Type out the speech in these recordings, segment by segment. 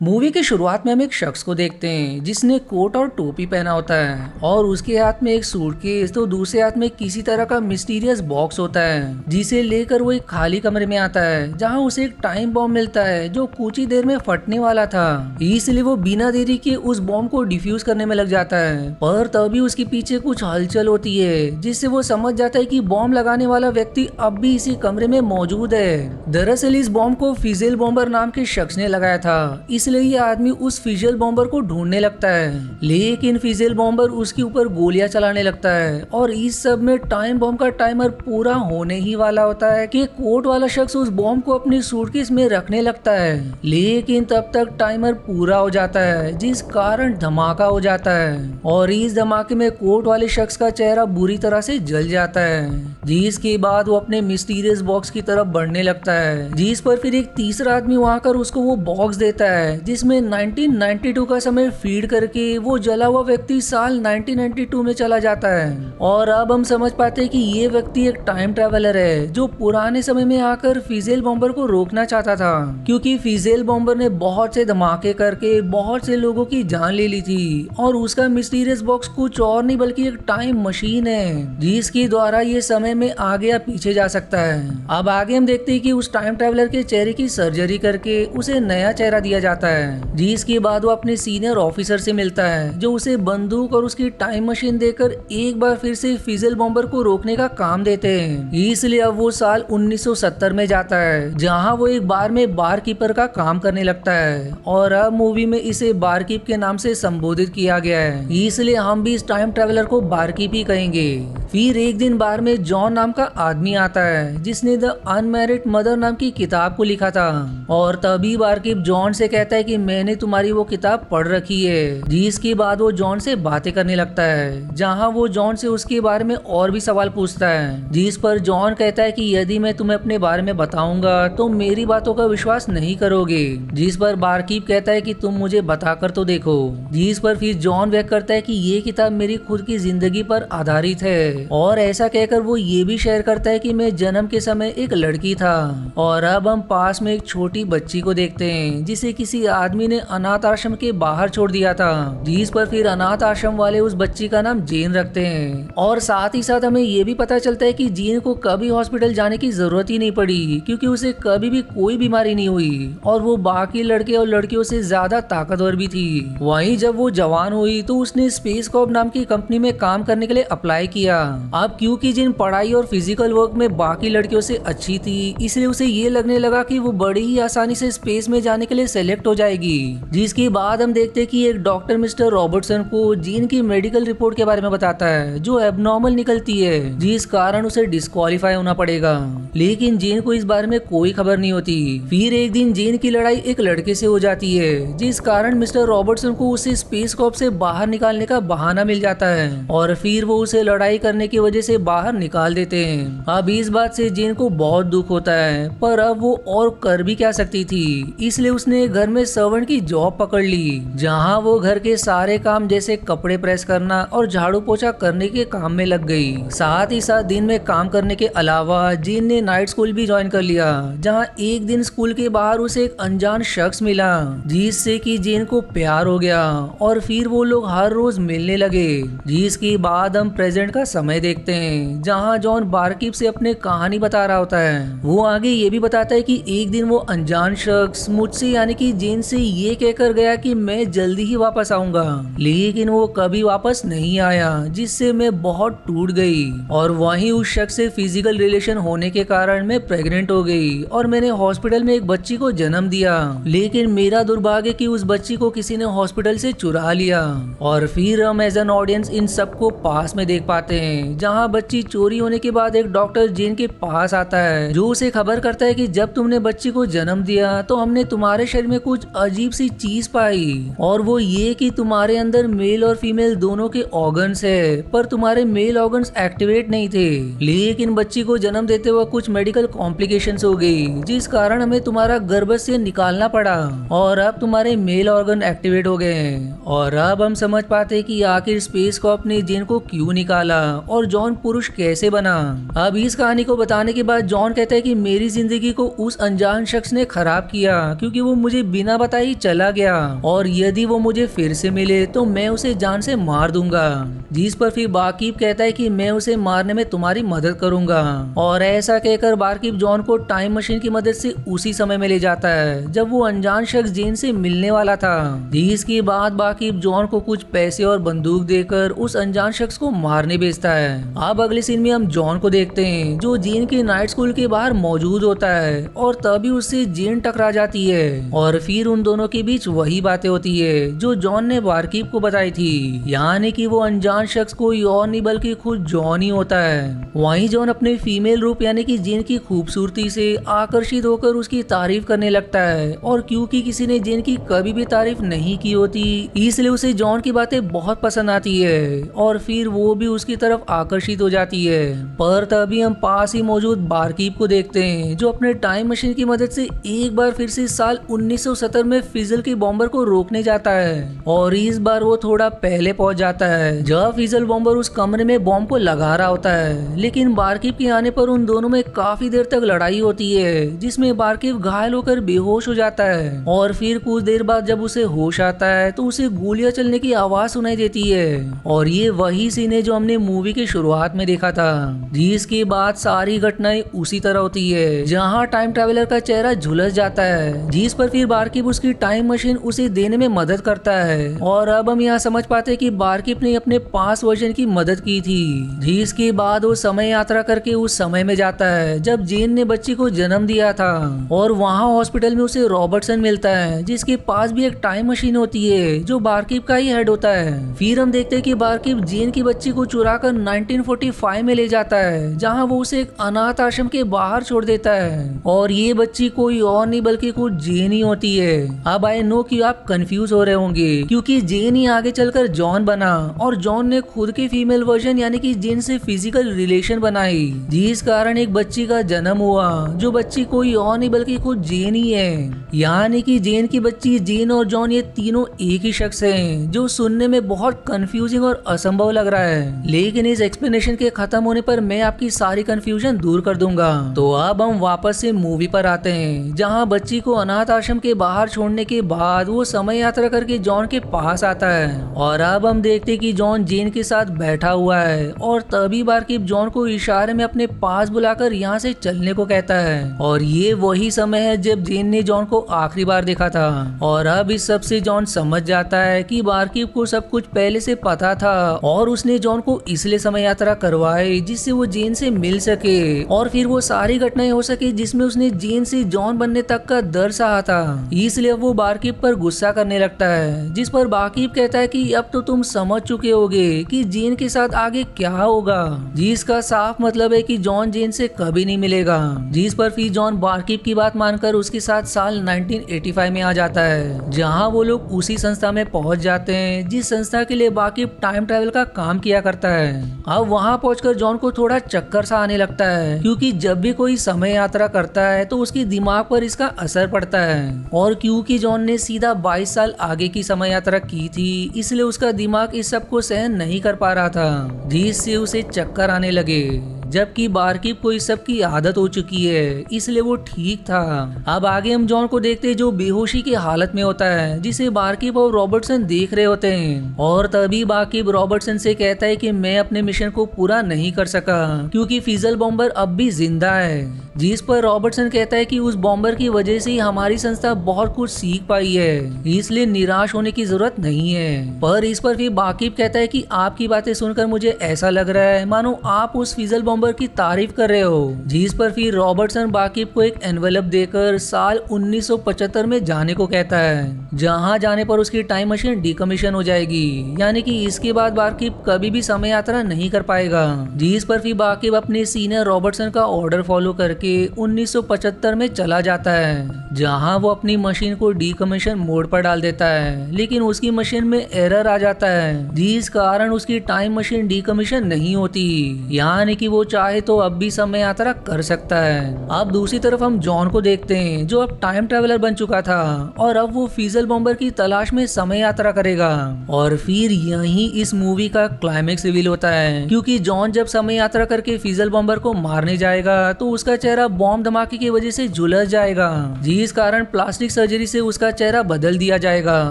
Movie की शुरुआत में हम एक शख्स को देखते हैं जिसने कोट और टोपी पहना होता है और उसके हाथ में एक सूटकेस तो दूसरे हाथ में किसी तरह का मिस्टीरियस बॉक्स होता है जिसे लेकर वो एक खाली कमरे में आता है जहां उसे एक टाइम बॉम्ब मिलता है जो कुछ ही देर में फटने वाला था। इसलिए वो बिना देरी के उस बॉम्ब को डिफ्यूज करने में लग जाता है, पर तभी उसके पीछे कुछ हलचल होती है जिससे वो समझ जाता है कि बॉम्ब लगाने वाला व्यक्ति अब भी इसी कमरे में मौजूद है। दरअसल इस बॉम्ब को फिजेल बॉम्बर नाम के शख्स ने लगाया था, इसलिए ये आदमी उस फिजेल बॉम्बर को ढूंढने लगता है। लेकिन फिजेल बॉम्बर उसके ऊपर गोलियां चलाने लगता है और इस सब में टाइम बॉम्ब का टाइमर पूरा होने ही वाला होता है कि कोट वाला शख्स उस बॉम्ब को अपनी सूटकेस में रखने लगता है। लेकिन तब तक टाइमर पूरा हो जाता है जिस कारण धमाका हो जाता है और इस धमाके में कोट वाले शख्स का चेहरा बुरी तरह से जल जाता है, जिसके बाद वो अपने मिस्टीरियस बॉक्स की तरफ बढ़ने लगता है। जिस पर फिर एक तीसरा आदमी वहां कर उसको वो बॉक्स देता है जिसमें 1992 का समय फीड करके वो जला हुआ व्यक्ति साल 1992 में चला जाता है। और अब हम समझ पाते हैं कि ये व्यक्ति एक टाइम ट्रेवलर है जो पुराने समय में आकर फिजेल बॉम्बर को रोकना चाहता था, क्योंकि फिजेल बॉम्बर ने बहुत से धमाके करके बहुत से लोगों की जान ले ली थी और उसका मिस्टीरियस बॉक्स कुछ और नहीं बल्कि एक टाइम मशीन है जिसके द्वारा ये समय में आगे या पीछे जा सकता है। अब आगे हम देखते हैं कि उस टाइम ट्रेवलर के चेहरे की सर्जरी करके उसे नया चेहरा दिया जाता है, जिसके बाद वो अपने सीनियर ऑफिसर से मिलता है जो उसे बंदूक और उसकी टाइम मशीन देकर एक बार फिर से फिजेल बॉम्बर को रोकने का काम देते हैं। इसलिए अब वो साल 1970 में जाता है जहां वो एक बार में बार कीपर का काम करने लगता है और अब मूवी में इसे बारकीप के नाम से संबोधित किया गया है, इसलिए हम भी इस टाइम ट्रेवलर को बारकीप ही कहेंगे। फिर एक दिन बार में जॉन नाम का आदमी आता है जिसने द अनमैरिड मदर नाम की किताब को लिखा था और तभी बारकीप जॉन से कहता है कि मैंने तुम्हारी वो किताब पढ़ रखी है, जिसके बाद वो जॉन से बातें करने लगता है जहां वो जॉन से उसके बारे में और भी सवाल पूछता है, जिस पर जॉन कहता है कि यदि मैं तुम्हें अपने बारे में बताऊंगा तो मेरी बातों का विश्वास नहीं करोगे, जिस पर बारकीप कहता है कि तुम मुझे बताकर तो देखो। जिस पर फिर जॉन व्यक्त करता है कि ये किताब मेरी खुद की जिंदगी पर आधारित है और ऐसा कहकर वो ये भी शेयर करता है कि मैं जन्म के समय एक लड़की था। और अब हम पास में एक छोटी बच्ची को देखते हैं जिसे किसी आदमी ने अनाथ आश्रम के बाहर छोड़ दिया था, जिस पर फिर अनाथ आश्रम वाले उस बच्ची का नाम जेन रखते हैं। और साथ ही साथ हमें ये भी पता चलता है कि जेन को कभी हॉस्पिटल जाने की जरूरत ही नहीं पड़ी क्योंकि उसे कभी भी कोई बीमारी नहीं हुई और वो बाकी लड़के और लड़कियों से ज्यादा ताकतवर भी थी। वहीं जब वो जवान हुई तो उसने स्पेस कॉर्प नाम की कंपनी में काम करने के लिए अप्लाई किया। अब क्योंकि जिन पढ़ाई और फिजिकल वर्क में बाकी लड़कियों से अच्छी थी इसलिए उसे ये लगने लगा कि वो बड़ी ही आसानी से स्पेस में जाने के लिए सेलेक्ट हो जाएगी। जिसके बाद हम देखते हैं कि एक डॉक्टर मिस्टर रॉबर्टसन को जीन की मेडिकल रिपोर्ट के बारे में बताता है जो एबनॉर्मल निकलती है, जिस कारण उसे डिस्क्वालीफाई होना पड़ेगा। लेकिन जीन को इस बारे में कोई खबर नहीं होती। फिर एक दिन जीन की लड़ाई एक लड़के से हो जाती है जिस कारण मिस्टर रॉबर्टसन को उसे स्पेस कॉर्प से बाहर निकालने का बहाना मिल जाता है और फिर वो उसे लड़ाई करने की वजह से बाहर निकाल देते हैं। अब इस बात से जीन को बहुत दुख होता है, पर अब वो और कर भी क्या सकती थी, इसलिए उसने घर में सर्वेंट की जॉब पकड़ ली जहां वो घर के सारे काम जैसे कपड़े प्रेस करना और झाड़ू पोछा करने के काम में लग गई। साथ ही साथ दिन में काम करने के अलावा जीन ने नाइट स्कूल भी ज्वाइन कर लिया जहां एक दिन स्कूल के बाहर उसे एक अनजान शख्स मिला जिससे कि जीन को प्यार हो गया और फिर वो लोग हर रोज मिलने लगे। जिसके बाद हम प्रेजेंट का समय देखते हैं जहां जॉन बारकीप से अपने कहानी बता रहा होता है। वो आगे ये भी बताता है कि एक दिन वो अनजान शख्स मुझसे यानी कि जीन से ये कहकर गया कि मैं जल्दी ही वापस आऊंगा, लेकिन वो कभी वापस नहीं आया जिससे मैं बहुत टूट गई और वहीं उस शख्स से फिजिकल रिलेशन होने के कारण मैं प्रेग्नेंट हो गई और मैंने हॉस्पिटल में एक बच्ची को जन्म दिया। लेकिन मेरा दुर्भाग्य कि उस बच्ची को किसी ने हॉस्पिटल से चुरा लिया। और फिर हम एज एन ऑडियंस इन सबको पास में देख पाते हैं जहां बच्ची चोरी होने के बाद एक डॉक्टर जीन के पास आता है जो उसे खबर करता है कि जब तुमने बच्ची को जन्म दिया तो हमने तुम्हारे शरीर में कुछ अजीब सी चीज पाई और वो ये कि तुम्हारे अंदर मेल और फीमेल दोनों के ऑर्गन्स है, पर तुम्हारे मेल ऑर्गन्स एक्टिवेट नहीं थे। लेकिन बच्ची को जन्म देते हुए कुछ मेडिकल कॉम्प्लिकेशंस हो गई जिस कारण हमें तुम्हारा गर्भ से निकालना पड़ा और अब तुम्हारे मेल ऑर्गन एक्टिवेट हो गए हैं। और अब हम समझ पाते हैं कि आखिर स्पेस कॉर्प ने जीन को क्यों निकाला और जॉन पुरुष कैसे बना। अब इस कहानी को बताने के बाद जॉन कहता है कि मेरी जिंदगी को उस अनजान शख्स ने खराब किया क्योंकि वो मुझे बिना बताए ही चला गया और यदि वो मुझे फिर से मिले तो मैं उसे जान से मार दूंगा। जिस पर फिर बारकीप कहता है कि मैं उसे मारने में तुम्हारी मदद करूंगा और ऐसा कहकर बारकीप जॉन को टाइम मशीन की मदद से उसी समय में ले जाता है जब वो अनजान शख्स जेन से मिलने वाला था। जिसके बाद बारकीप जॉन को कुछ पैसे और बंदूक देकर उस अनजान शख्स को मारने भेजता है। अब अगले सीन में हम जॉन को देखते हैं जो जेन के नाइट स्कूल के बाहर मौजूद होता है और तभी उससे जेन टकरा जाती है और फिर उन दोनों के बीच वही बातें होती है जो जॉन ने बारकीप को बताई थी, यानी कि वो अनजान शख्स कोई और नहीं बल्कि खुद जॉन ही होता है। वहीं जॉन अपने फीमेल रूप यानी कि जेन की खूबसूरती से आकर्षित होकर उसकी तारीफ करने लगता है और क्योंकि किसी ने जेन की कभी भी तारीफ नहीं की होती इसलिए उसे जॉन की बातें बहुत पसंद आती है और फिर वो भी उसकी तरफ आकर्षित हो जाती है। पर तभी हम पास ही मौजूद बारकीप को देखते हैं जो अपने टाइम मशीन की मदद से एक बार फिर से साल 1970 में फिजल के बॉम्बर को रोकने जाता है और इस बार वो थोड़ा पहले पहुंच जाता है जब फिजल बॉम्बर उस कमरे में बॉम्ब को लगा रहा होता है। लेकिन बारकीप के आने पर उन दोनों में काफी देर तक लड़ाई होती है जिसमें बारकीप घायल होकर बेहोश हो जाता है और फिर कुछ देर बाद जब उसे होश आता है तो उसे गोलियां चलने की आवाज सुनाई देती है और ये वही सीन है जो हमने मूवी की शुरुआत में देखा था। जिसके बाद सारी घटनाएं उसी तरह होती है जहाँ टाइम ट्रेवलर का चेहरा झुलस जाता है जिस पर फिर बारकीप उसकी टाइम मशीन उसे देने में मदद करता है और अब हम यहाँ समझ पाते हैं कि बारकीप ने अपने पास वर्जन की मदद की थी। जिसके बाद वो समय यात्रा करके उस समय में जाता है जब जेन ने बच्ची को जन्म दिया था और वहाँ हॉस्पिटल में उसे रॉबर्टसन मिलता है जिसके पास भी एक टाइम मशीन होती है जो बारकीप का ही हेड होता है। फिर हम देखते हैं कि बारकीप जेन की बच्ची को चुरा कर 1945 में ले जाता है जहाँ वो उसे एक अनाथ आश्रम के बाहर छोड़ देता है और ये बच्ची कोई और नहीं बल्कि खुद जेन ही होती है। अब आई नो कि आप कंफ्यूज हो रहे होंगे क्योंकि जेन ही आगे चलकर जॉन बना और जॉन ने खुद के फीमेल वर्जन यानी कि जेन से फिजिकल रिलेशन बनाई जिस कारण एक बच्ची का जन्म हुआ जो बच्ची कोई और नहीं बल्कि खुद जेन ही है। यानी कि जेन की बच्ची जेन और जॉन ये तीनों एक ही शख्स हैं जो सुनने में बहुत कंफ्यूजिंग और असंभव लग रहा है लेकिन इस एक्सप्लेनेशन के खत्म होने पर मैं आपकी सारी कंफ्यूजन दूर कर दूंगा। तो अब हम वापस से मूवी पर आते हैं जहां बच्ची को अनाथ आश्रम के बाहर छोड़ने के बाद वो समय यात्रा करके जॉन के पास आता है और अब हम देखते हैं कि जॉन जेन के साथ बैठा हुआ है और तभी बारकीप जॉन को इशारे में अपने पास बुलाकर यहाँ से चलने को कहता है और ये वही समय है जब जेन ने जॉन को आखिरी बार देखा था और अब इस सब से जॉन समझ जाता है कि बारकीप को सब कुछ पहले से पता था और उसने जॉन को इसलिए समय यात्रा करवाई जिससे वो जेन से मिल सके और फिर वो सारी घटनाएं हो सके जिसमें उसने जेन से जॉन बनने तक का दर्द सहा था। इसलिए वो बारकीप पर गुस्सा करने लगता है जिस पर बारकीप कहता है कि अब तो तुम समझ चुके होगे कि जेन के साथ आगे क्या होगा जिसका साफ मतलब है कि जॉन जेन से कभी नहीं मिलेगा। जिस पर फिर जॉन बारकीप की बात मानकर उसके साथ साल 1985 में आ जाता है जहां वो लोग उसी संस्था में पहुंच जाते हैं जिस संस्था के लिए बारकीप टाइम ट्रैवल का काम किया करता है। अब वहां पहुंचकर जॉन को थोड़ा चक्कर सा आने लगता है क्योंकि जब भी कोई समय यात्रा करता है तो उसके दिमाग पर इसका असर पड़ता है और क्योंकि जॉन ने सीधा 22 साल आगे की समय यात्रा की थी इसलिए उसका दिमाग इस सब को सहन नहीं कर पा रहा था जिससे उसे चक्कर आने लगे जबकि बारकीप को इस सब की आदत हो चुकी है इसलिए वो ठीक था। अब आगे हम जॉन को देखते हैं जो बेहोशी की हालत में होता है जिसे बारकीप और रॉबर्टसन देख रहे होते हैं और तभी बारकीप रॉबर्टसन से कहता है कि मैं अपने मिशन को पूरा नहीं कर सका क्योंकि फिजल बॉम्बर अब भी जिंदा है। जिस पर रॉबर्टसन कहता है कि उस बॉम्बर की वजह से ही हमारी संस्था बहुत कुछ सीख पाई है इसलिए निराश होने की जरूरत नहीं है। पर इस पर फिर बारकीप कहता है कि आपकी बातें सुनकर मुझे ऐसा लग रहा है मानो आप उस फिजल बॉम्बर की तारीफ कर रहे हो। जिस पर फिर रॉबर्टसन बारकीप को एक एनवेलप देकर साल 1975 में जाने को कहता है जहां जाने पर उसकी टाइम मशीन डिकमीशन हो जाएगी यानी कि इसके बाद बारकीप कभी भी समय यात्रा नहीं कर पाएगा। जिस पर फिर बारकीप अपने सीनियर रॉबर्टसन का ऑर्डर फॉलो करके 1975 में चला जाता है जहां वो अपनी मशीन को डिकमीशन मोड पर डाल देता है लेकिन उसकी मशीन में एरर आ जाता है जिस कारण उसकी टाइम मशीन डिकमीशन नहीं होती यानी कि वो वो चाहे तो अब भी समय यात्रा कर सकता है। अब दूसरी तरफ हम जॉन को देखते हैं जो अब टाइम ट्रेवलर बन चुका था और अब वो फीजल बॉम्बर की तलाश में समय यात्रा करेगा। और फिर यही इस मूवी का क्लाइमेक्स रिवील होता है, क्योंकि जॉन जब समय यात्रा करके फीजल बॉम्बर को मारने जाएगा तो उसका चेहरा बॉम्ब धमाके की वजह से झुलस जाएगा, जिस कारण प्लास्टिक सर्जरी से उसका चेहरा बदल दिया जाएगा,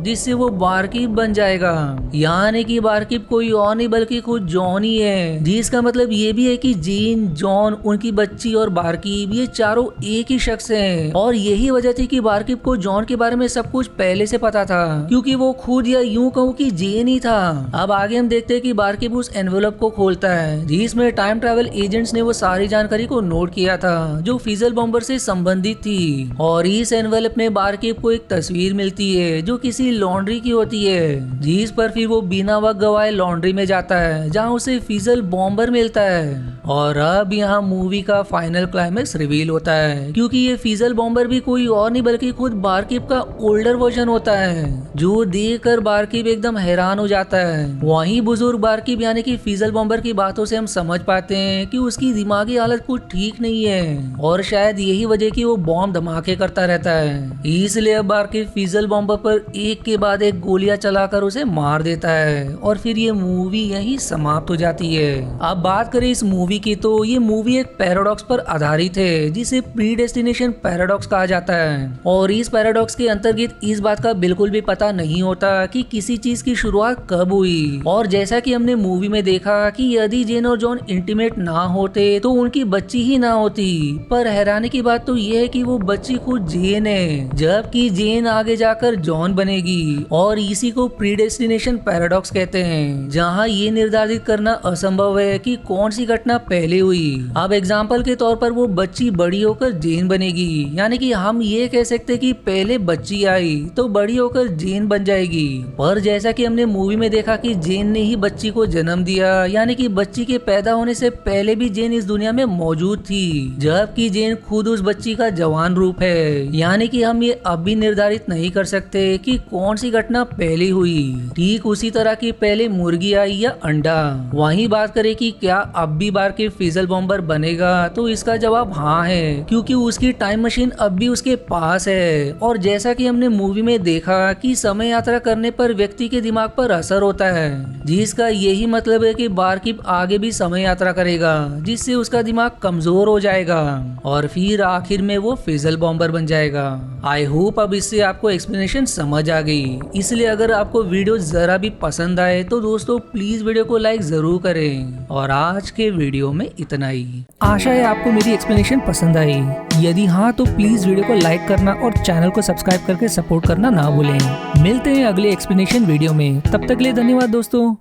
जिससे वो बारकीप बन जाएगा। यानी कि बारकीप कोई और नहीं बल्कि खुद जॉन ही है, जिसका मतलब ये भी है कि जीन, जॉन, उनकी बच्ची और बारकीप ये चारों एक ही शख्स हैं। और यही वजह थी कि बारकीप को जॉन के बारे में सब कुछ पहले से पता था, क्योंकि वो खुद या यूं कहूँ कि जेन ही था। अब आगे हम देखते हैं कि बारकीप उस एनवेलप को खोलता है जिसमें टाइम ट्रैवल एजेंट्स ने वो सारी जानकारी को नोट किया था जो फीजल बॉम्बर से संबंधित थी। और इस एनवेलप में बारकीप को एक तस्वीर मिलती है जो किसी लॉन्ड्री की होती है, जिस पर फिर वो बिना वक्त गवाए लॉन्ड्री में जाता है जहाँ उसे फीजल बॉम्बर मिलता है। और अब यहाँ मूवी का फाइनल क्लाइमेक्स रिवील होता है, क्योंकि ये फीजल बॉम्बर भी कोई और नहीं बल्कि खुद बारकीप का ओल्डर वर्जन होता है, जो देखकर बारकीप एकदम हैरान हो जाता है। वहीं बुजुर्ग बारकीप यानी कि फीजल बॉम्बर की बातों से हम समझ पाते हैं कि उसकी दिमागी हालत कुछ ठीक नहीं है और शायद यही वजह कि वो बॉम्ब धमाके करता रहता है। इसलिए अब बारकीप फीजल बॉम्बर पर एक के बाद एक गोलियां चलाकर उसे मार देता है और फिर ये मूवी यही समाप्त हो जाती है। अब बात करें इस मूवी की, तो ये मूवी एक पैराडॉक्स पर आधारित है जिसे प्रीडेस्टिनेशन पैराडॉक्स कहा जाता है। और इस पैराडॉक्स के अंतर्गत इस बात का बिल्कुल भी पता नहीं होता कि किसी चीज की शुरुआत कब हुई। और जैसा कि हमने मूवी में देखा कि यदि जेन और जॉन इंटीमेट ना होते तो उनकी बच्ची ही ना होती, पर हैरानी की बात तो यह है कि वो बच्ची खुद जेन है, जबकि जेन आगे जाकर जॉन बनेगी। और इसी को प्रीडेस्टिनेशन पैराडॉक्स कहते हैं, जहाँ ये निर्धारित करना असंभव है कि कौन सी घटना पहले हुई। अब एग्जाम्पल के तौर पर वो बच्ची बड़ी होकर जेन बनेगी, यानी कि हम ये कह सकते कि पहले बच्ची आई तो बड़ी होकर जेन बन जाएगी। पर जैसा कि हमने मूवी में देखा कि जेन ने ही बच्ची को जन्म दिया, यानी कि बच्ची के पैदा होने से पहले भी जेन इस दुनिया में मौजूद थी, जबकि जेन खुद उस बच्ची का जवान रूप है। यानी कि हम ये अब भी निर्धारित नहीं कर सकते कि कौन सी घटना पहले हुई। ठीक उसी तरह की पहले मुर्गी आई या अंडा। वहीं बात करें कि क्या अब भी बारकीप फीजल बॉम्बर बनेगा, तो इसका जवाब हाँ है, क्योंकि उसकी टाइम मशीन अब भी उसके पास है। और जैसा कि हमने मूवी में देखा कि समय यात्रा करने पर व्यक्ति के दिमाग पर असर होता है, जिसका यही मतलब है कि बारकीप आगे भी समय यात्रा करेगा, जिससे उसका दिमाग कमजोर हो जाएगा और फिर आखिर में वो फीजल बॉम्बर बन जाएगा। आई होप अब इससे आपको एक्सप्लेनेशन समझ आ गई। इसलिए अगर आपको वीडियो जरा भी पसंद आए तो दोस्तों प्लीज वीडियो को लाइक जरूर करें। और आज के वीडियो में इतना ही। आशा है आपको मेरी एक्सप्लेनेशन पसंद आई। यदि हाँ तो प्लीज वीडियो को लाइक करना और चैनल को सब्सक्राइब करके सपोर्ट करना ना भूलें। मिलते हैं अगले एक्सप्लेनेशन वीडियो में, तब तक के लिए धन्यवाद दोस्तों।